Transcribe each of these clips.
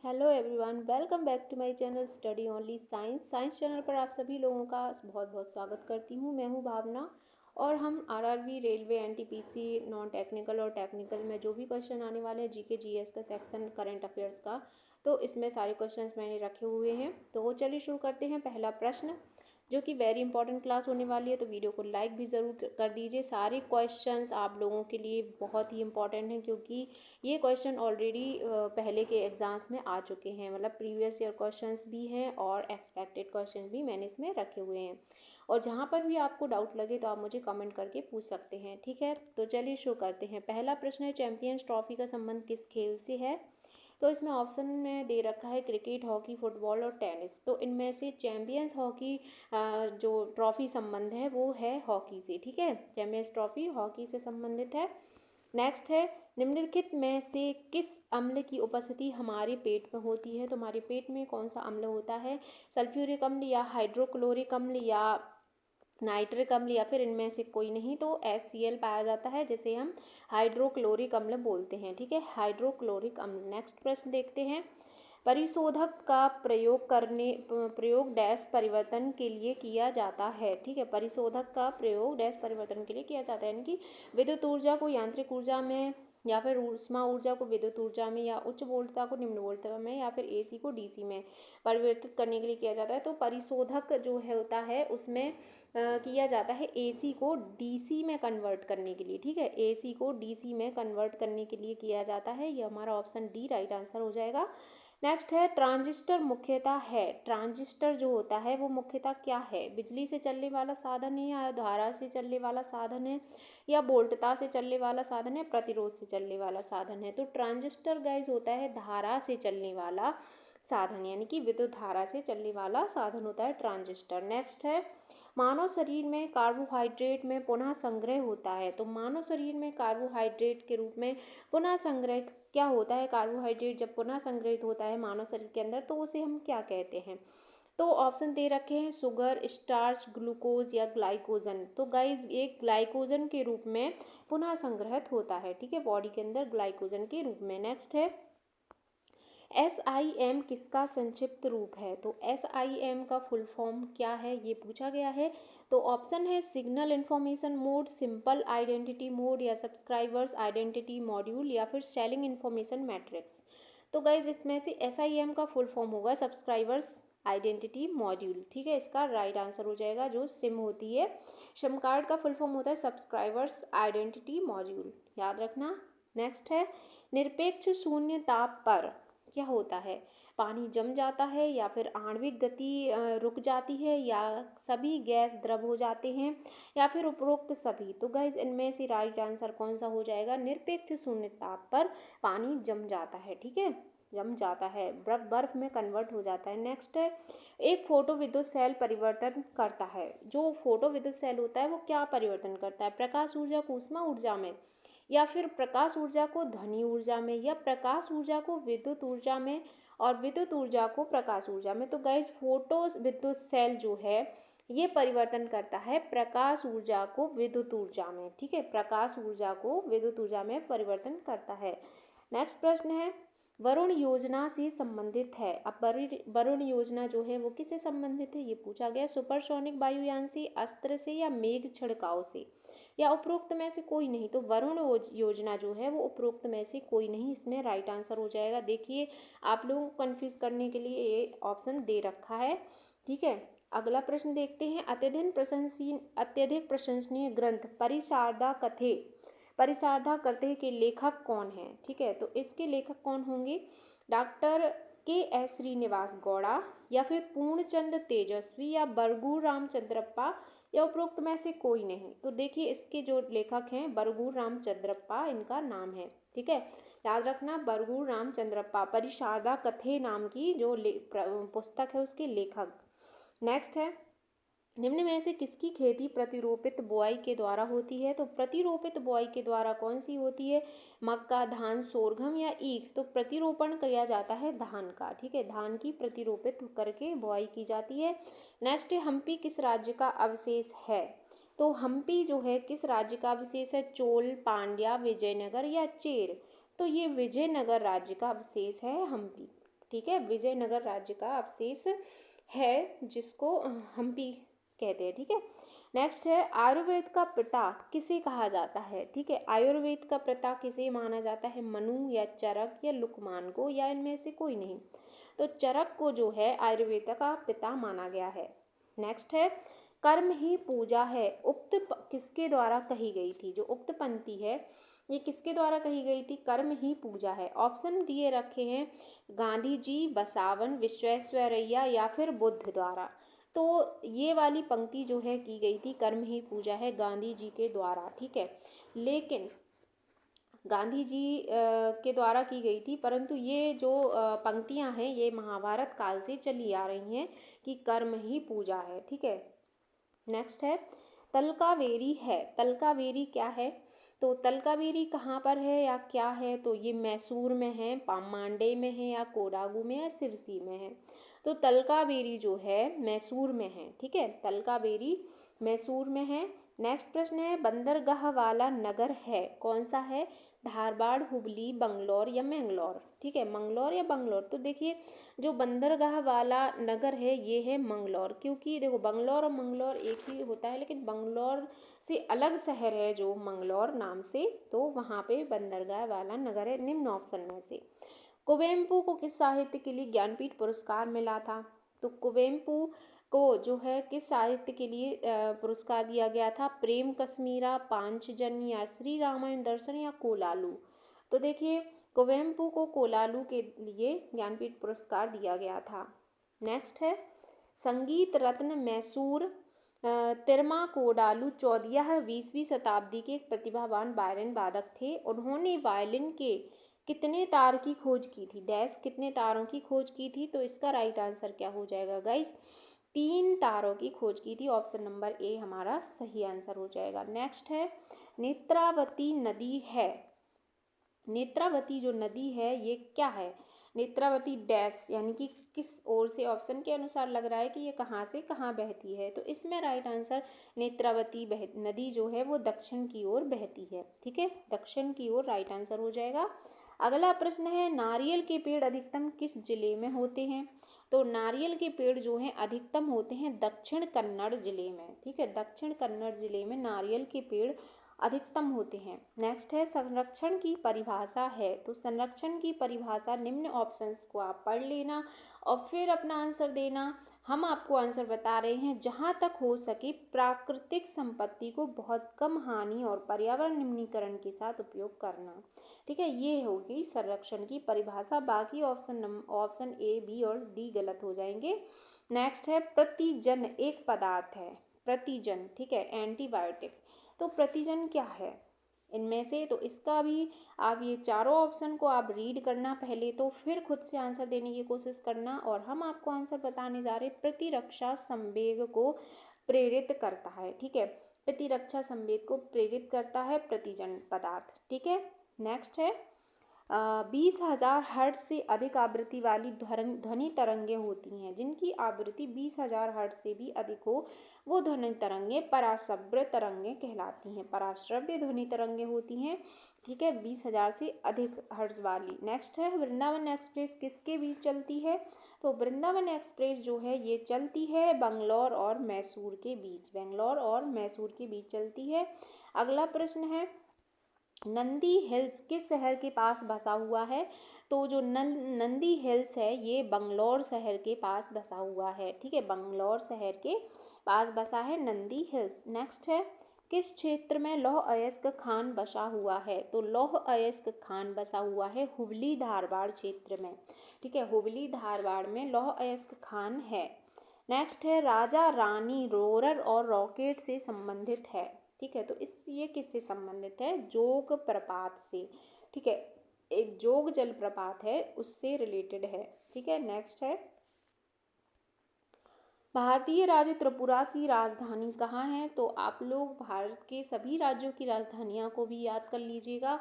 Hello everyone, welcome back to my channel study only science channel पर आप सभी लोगों का बहुत बहुत स्वागत करती हूँ। मैं हूँ भावना और हम RRB, railway, NTPC, non technical और टेक्निकल में जो भी क्वेश्चन आने वाले हैं, जीके जीएस का सेक्शन, करंट अफेयर्स का, तो इसमें सारे क्वेश्चंस मैंने रखे हुए हैं। तो चलिए शुरू करते हैं। पहला प्रश्न, जो कि वेरी इंपॉर्टेंट क्लास होने वाली है, तो वीडियो को लाइक भी ज़रूर कर दीजिए। सारे क्वेश्चंस आप लोगों के लिए बहुत ही इंपॉर्टेंट हैं, क्योंकि ये क्वेश्चन ऑलरेडी पहले के एग्ज़ाम्स में आ चुके हैं। मतलब प्रीवियस ईयर क्वेश्चंस भी हैं और एक्सपेक्टेड क्वेश्चंस भी मैंने इसमें रखे हुए हैं। और जहाँ पर भी आपको डाउट लगे तो आप मुझे कमेंट करके पूछ सकते हैं, ठीक है। तो चलिए शुरू करते हैं। पहला प्रश्न है, चैंपियंस ट्रॉफी का संबंध किस खेल से है? तो इसमें ऑप्शन में दे रखा है क्रिकेट, हॉकी, फुटबॉल और टेनिस। तो इनमें से चैंपियंस हॉकी जो ट्रॉफी संबंध है वो है हॉकी से, ठीक है। चैंपियंस ट्रॉफी हॉकी से संबंधित है। नेक्स्ट है, निम्नलिखित में से किस अम्ल की उपस्थिति हमारे पेट में होती है? तो हमारे पेट में कौन सा अम्ल होता है? सल्फ्यूरिक अम्ल या हाइड्रोक्लोरिक अम्ल या नाइट्रिक अम्ल या फिर इनमें से कोई नहीं? तो HCl पाया जाता है, जिसे हम हाइड्रोक्लोरिक अम्ल बोलते हैं, ठीक है, हाइड्रोक्लोरिक अम्ल। नेक्स्ट प्रश्न देखते हैं, परिशोधक का प्रयोग डैश परिवर्तन के लिए किया जाता है, ठीक है। परिशोधक का प्रयोग डैश परिवर्तन के लिए किया जाता है, यानी कि विद्युत ऊर्जा को यांत्रिक ऊर्जा में, या फिर ऊष्मा ऊर्जा को विद्युत ऊर्जा में, या उच्च वोल्टता को निम्न वोल्टता में, या फिर AC को DC में परिवर्तित करने के लिए किया जाता है। तो परिशोधक जो है होता है उसमें किया जाता है AC को DC में कन्वर्ट करने के लिए, ठीक है। AC को DC में कन्वर्ट करने के लिए किया जाता है। ये हमारा ऑप्शन डी राइट आंसर हो जाएगा। नेक्स्ट है, ट्रांजिस्टर मुख्यतः है, ट्रांजिस्टर जो होता है वो मुख्यतः क्या है? बिजली से चलने वाला साधन है, या धारा से चलने वाला साधन है, या वोल्टता से चलने वाला साधन है, प्रतिरोध से चलने वाला साधन है? तो ट्रांजिस्टर गाइस होता है धारा से चलने वाला साधन, यानी कि विद्युत धारा से चलने वाला साधन होता है ट्रांजिस्टर। नेक्स्ट है, मानव शरीर में कार्बोहाइड्रेट में पुनः संग्रह होता है। तो मानव शरीर में कार्बोहाइड्रेट के रूप में पुनः संग्रह क्या होता है? कार्बोहाइड्रेट जब पुनः संग्रहित होता है मानव शरीर के अंदर, तो उसे हम क्या कहते हैं? तो ऑप्शन दे रखे हैं, शुगर, स्टार्च, ग्लूकोज या ग्लाइकोजन। तो गाइज एक ग्लाइकोजन के रूप में पुनः संग्रहित होता है, ठीक है, बॉडी के अंदर ग्लाइकोजन के रूप में। नेक्स्ट है, SIM किसका संक्षिप्त रूप है? तो SIM का फुल फॉर्म क्या है, ये पूछा गया है। तो ऑप्शन है, signal information mode, simple identity mode, या सब्सक्राइबर्स आइडेंटिटी मॉड्यूल, या फिर सेलिंग इंफॉर्मेशन मैट्रिक्स। तो गाइज इसमें से SIM का फुल फॉर्म होगा सब्सक्राइबर्स आइडेंटिटी मॉड्यूल, ठीक है, इसका राइट आंसर हो जाएगा। जो सिम होती है, सिम कार्ड का फुल फॉर्म होता है सब्सक्राइबर्स आइडेंटिटी मॉड्यूल, याद रखना। नेक्स्ट है, निरपेक्ष शून्य ताप पर क्या होता है? पानी जम जाता है, या फिर आणविक गति रुक जाती है, या सभी गैस द्रव हो जाते हैं, या फिर उपरोक्त सभी? तो गाइज इनमें से राइट आंसर कौन सा हो जाएगा? निरपेक्ष शून्य ताप पर पानी जम जाता है, ठीक है, जम जाता है, बर्फ में कन्वर्ट हो जाता है। नेक्स्ट है, एक फोटो विद्युत सेल परिवर्तन करता है। जो फोटो विद्युत सेल होता है वो क्या परिवर्तन करता है? प्रकाश ऊर्जा को ऊष्मा ऊर्जा में, या फिर प्रकाश ऊर्जा को ध्वनि ऊर्जा में, या प्रकाश ऊर्जा को विद्युत ऊर्जा में, और विद्युत ऊर्जा को प्रकाश ऊर्जा में? तो गाइस फोटो विद्युत सेल जो है ये परिवर्तन करता है प्रकाश ऊर्जा को विद्युत ऊर्जा में, ठीक है, प्रकाश ऊर्जा को विद्युत ऊर्जा में परिवर्तन करता है। नेक्स्ट प्रश्न है, वरुण योजना से संबंधित है। अब वरुण योजना जो है वो किससे संबंधित है, ये पूछा गया। सुपरसोनिक वायुयान से, अस्त्र से, या मेघ छिड़काव से, या उपरोक्त में से कोई नहीं? तो वरुण योजना जो है वो उपरोक्त में से कोई नहीं, इसमें राइट आंसर हो जाएगा। देखिए आप लोगों को कंफ्यूज करने के लिए ये ऑप्शन दे रखा है, ठीक है। अगला प्रश्न देखते हैं, अत्यधिक प्रशंसनीय ग्रंथ परिशारदा कथे के लेखक कौन है? ठीक है, तो इसके लेखक कौन होंगे? डॉक्टर KS श्रीनिवास गौड़ा, या फिर पूर्णचंद तेजस्वी, या बरगूर रामचंद्रप्पा, या उपरोक्त में से कोई नहीं? तो देखिए इसके जो लेखक हैं बरगूर रामचंद्रप्पा इनका नाम है, ठीक है, याद रखना, बरगूर रामचंद्रप्पा, परिशारदा कथे नाम की जो पुस्तक है उसके लेखक। नेक्स्ट है, निम्न में से किसकी खेती प्रतिरोपित बुआई के द्वारा होती है? तो प्रतिरोपित बुआई के द्वारा कौन सी होती है? मक्का, धान, सोरघम, या ईख? तो प्रतिरोपण किया जाता है धान का, ठीक है, धान की प्रतिरोपित करके बुआई की जाती है। नेक्स्ट है, हम्पी किस राज्य का अवशेष है? तो हम्पी जो है किस राज्य का अवशेष है? चोल, पांड्या, विजयनगर, या चेर? तो ये विजयनगर राज्य का अवशेष है हम्पी। ठीक है, विजयनगर राज्य का अवशेष है जिसको हम्पी कहते हैं। ठीक है, नेक्स्ट है आयुर्वेद का पिता किसे कहा जाता है। ठीक है, आयुर्वेद का पिता किसे माना जाता है, मनु या चरक या लुकमान को, या इनमें से कोई नहीं। तो चरक को जो है आयुर्वेद का पिता माना गया है। नेक्स्ट है कर्म ही पूजा है, किसके द्वारा कही गई थी। जो उक्त पंक्ति है ये किसके द्वारा कही गई थी, कर्म ही पूजा है। ऑप्शन दिए रखे हैं गांधी जी, बसावन, विश्वेश्वरैया या फिर बुद्ध द्वारा। तो ये वाली पंक्ति जो है की गई थी कर्म ही पूजा है गांधी जी के द्वारा। ठीक है, लेकिन गांधी जी के द्वारा की गई थी, परंतु ये जो पंक्तियां हैं ये महाभारत काल से चली आ रही हैं कि कर्म ही पूजा है। ठीक है, नेक्स्ट है तलकावेरी है। तलकावेरी क्या है, तो तलकावेरी कहाँ पर है या क्या है, तो ये मैसूर में है, पामांडे में है, या कोडागू में, या सिरसी में है। तो तलकावेरी जो है मैसूर में है। ठीक है, तलकावेरी मैसूर में है। नेक्स्ट प्रश्न है बंदरगाह वाला नगर है, कौन सा है, धारवाड़, हुबली, बंगलौर या मैंगलोर। ठीक है, मंगलौर या बंगलौर। तो देखिए जो बंदरगाह वाला नगर है ये है मंगलौर, क्योंकि देखो बंगलौर और मंगलौर एक ही होता है, लेकिन बंगलौर से अलग शहर है जो मंगलौर नाम से, तो वहाँ पे बंदरगाह वाला नगर है। निम्न ऑप्शन में से कुवेम्पू को किस साहित्य के लिए ज्ञानपीठ पुरस्कार मिला था। तो कुवेम्पू को जो है किस साहित्य के लिए पुरस्कार दिया गया था, प्रेम कश्मीरा, पांचजन्य, या श्री रामायण दर्शन, या कोलालू। तो देखिए कुवेम्पू को कोलालू के लिए ज्ञानपीठ पुरस्कार दिया गया था। नेक्स्ट है संगीत रत्न मैसूर तिरमा कोडालू 14वीं शताब्दी के एक प्रतिभावान वायलिन वादक थे। उन्होंने वायलिन के कितने तार की खोज की थी, डैश कितने तारों की खोज की थी। तो इसका राइट आंसर क्या हो जाएगा गाइज, 3 तारों की खोज की थी। ऑप्शन नंबर ए हमारा सही आंसर हो जाएगा। नेक्स्ट है नेत्रावती नदी है। नेत्रावती जो नदी है ये क्या है, नेत्रावती डैश यानी कि किस ओर से, ऑप्शन के अनुसार लग रहा है कि ये कहाँ से कहाँ बहती है। तो इसमें राइट आंसर नेत्रावती नदी जो है वो दक्षिण की ओर बहती है। ठीक है, दक्षिण की ओर राइट आंसर हो जाएगा। अगला प्रश्न है नारियल के पेड़ अधिकतम किस जिले में होते हैं। तो नारियल के पेड़ जो हैं अधिकतम होते हैं दक्षिण कन्नड़ जिले में। ठीक है, दक्षिण कन्नड़ जिले में नारियल के पेड़ अधिकतम होते हैं। नेक्स्ट है संरक्षण की परिभाषा है। तो संरक्षण की परिभाषा निम्न ऑप्शंस को आप पढ़ लेना और फिर अपना आंसर देना। हम आपको आंसर बता रहे हैं जहाँ तक हो सके प्राकृतिक संपत्ति को बहुत कम हानि और पर्यावरण निम्नीकरण के साथ उपयोग करना। ठीक है, ये होगी संरक्षण की परिभाषा। बाकी ऑप्शन ए, बी और डी गलत हो जाएंगे। नेक्स्ट है प्रतिजन एक पदार्थ है, प्रतिजन। ठीक है, एंटीबायोटिक। तो प्रतिजन क्या है इनमें से, तो इसका भी आप ये चारों ऑप्शन को आप रीड करना पहले, तो फिर खुद से आंसर देने की कोशिश करना। और हम आपको आंसर बताने जा रहे हैं प्रतिरक्षा संवेग को प्रेरित करता है। ठीक है, प्रतिरक्षा संवेग को प्रेरित करता है प्रतिजन पदार्थ। ठीक है, नेक्स्ट है 20,000 हर्ट्ज से अधिक आवृत्ति वाली ध्वनि तरंगें होती हैं। जिनकी आवृत्ति 20,000 हर्ट्ज से भी अधिक हो वो ध्वनि तरंगें पराश्रव्य तरंगें कहलाती हैं। पराश्रव्य ध्वनि तरंगें होती हैं। ठीक है, 20,000 से अधिक हर्ट्ज वाली। नेक्स्ट है वृंदावन एक्सप्रेस किसके बीच चलती है। तो वृंदावन एक्सप्रेस जो है ये चलती है बेंगलोर और मैसूर के बीच, बेंगलोर और मैसूर के बीच चलती है। अगला प्रश्न है नंदी हिल्स किस शहर के पास बसा हुआ है। तो जो नंदी हिल्स है ये बंगलौर शहर के पास बसा हुआ है। ठीक है, बंगलौर शहर के पास बसा है नंदी हिल्स। नेक्स्ट है किस क्षेत्र में लौह अयस्क खान बसा हुआ है। तो लौह अयस्क खान बसा हुआ है हुबली धारवाड़ क्षेत्र में। ठीक है, हुबली धारवाड़ में लौह अयस्क खान है। नेक्स्ट है राजा रानी रोरर और रॉकेट से संबंधित है। ठीक है, तो ये किससे संबंधित है, जोग प्रपात से। ठीक है, एक जोग जलप्रपात है उससे रिलेटेड है। ठीक है, नेक्स्ट है भारतीय राज्य त्रिपुरा की राजधानी कहाँ है। तो आप लोग भारत के सभी राज्यों की राजधानियाँ को भी याद कर लीजिएगा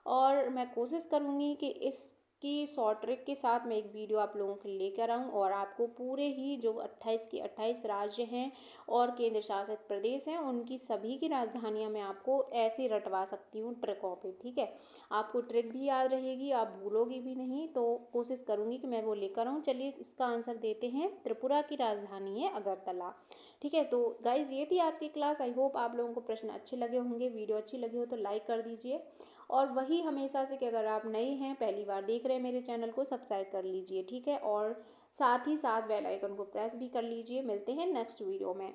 और मैं कोशिश करूँगी कि इस की शॉर्ट ट्रिक के साथ मैं एक वीडियो आप लोगों के लिए लेकर आऊँ और आपको पूरे ही जो 28 के 28 राज्य हैं और केंद्र शासित प्रदेश हैं उनकी सभी की राजधानियां मैं आपको ऐसे रटवा सकती हूँ ट्रिकों पे, ठीक है। आपको ट्रिक भी याद रहेगी, आप भूलोगी भी नहीं, तो कोशिश करूँगी कि मैं वो लेकर आऊँ। चलिए इसका आंसर देते हैं, त्रिपुरा की राजधानी है अगरतला, ठीक है। तो गाइज़ ये थी आज की क्लास। आई होप आप लोगों को प्रश्न अच्छे लगे होंगे। वीडियो अच्छी लगी हो तो लाइक कर दीजिए और वही हमेशा से कि अगर आप नए हैं, पहली बार देख रहे हैं मेरे चैनल को, सब्सक्राइब कर लीजिए, ठीक है। और साथ ही साथ बेल आइकन को प्रेस भी कर लीजिए। मिलते हैं नेक्स्ट वीडियो में।